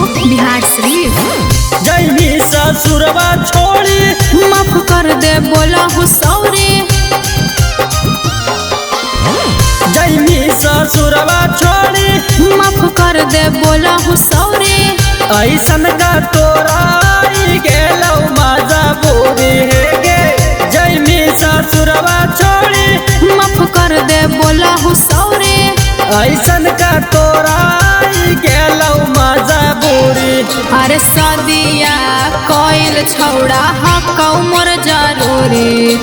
बिहार शरीफ। जैनी ससुरवा छोड़ी माफ कर दे बोला हूँ सौरे। जैनी ससुरवा छोड़ी माफ कर दे बोला हूँ सौरे। ऐसन का तोरा गेलौ मजा बोरी है गे। जैनी ससुरवा छोड़ी माफ कर दे बोला हूँ सौरे। ऐसन का तोरा गेलौ मजा बोरी। अरे सदिया कोयल छौड़ा हकौ मोर जरूरी।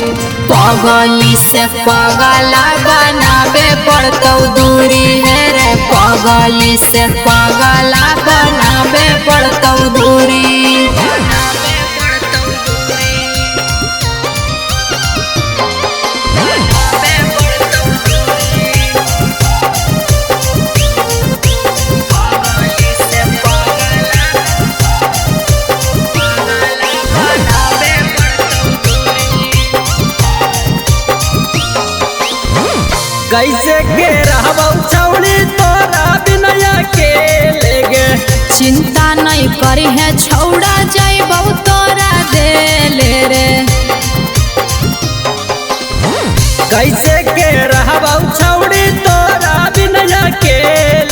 पगली से पगला बनाबे पड़तौ दूरी है रे। पगली से पगला बनाबे पड़तौ दूरी। कैसे के रहबौ छौड़ी तोरा बिनया के लेगे। चिंता नहीं करी है छौड़ा जाइबौ तोरा देले रे। कैसे के रहबौ छौड़ी तोरा बिनया के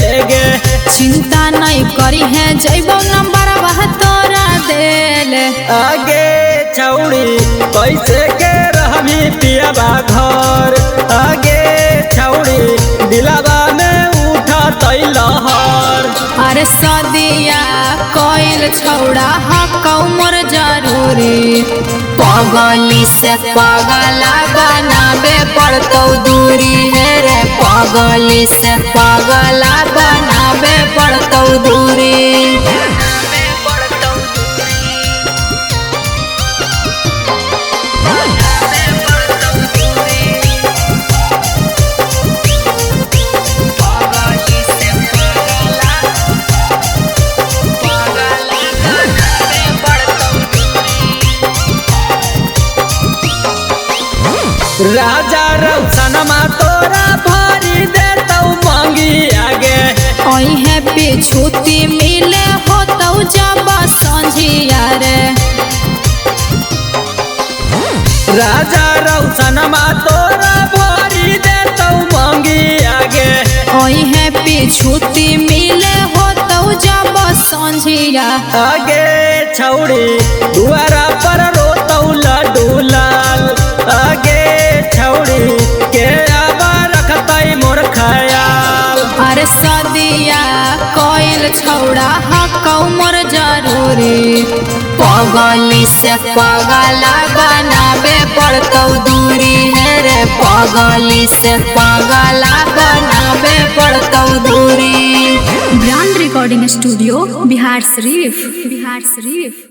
लेगे। चिंता नहीं करी है जाइबौ नंबर वह तोरा देले। आगे छौड़ी कैसे के रहमी पियाबा घर। आगे छौड़ी दिलावा में उठा तैलहर। अरे सदिया कोयल छौड़ा हकौ मोर जरूरी। पगली से पगला बनाबे पड़तौ दूरी है रे। पगली से पगला बनाबे पड़तौ दूरी। राजा रौशनमा तोरा भारी देतौ मांगी आगे। है पिछुती मिले होतौ जब संझिया रे। राजा रौशनमा तोरा भारी देतौ मांगी आगे। है पिछुती मिले होतौ जब संझिया। आगे छौड़ी दुआरा पर रोतौ लड्डू लाल। आगे छौड़ी के आबा रखतै मोर ख्याल। अरे सदिया कोयल छौड़ा हकौ मोर जरूरी। पगली से पगला बनाबे पड़तौ दूरी है रे। पगली से पगला बनाबे पड़तौ दूरी। Brand recording studio Bihar Sharif. Bihar Sharif.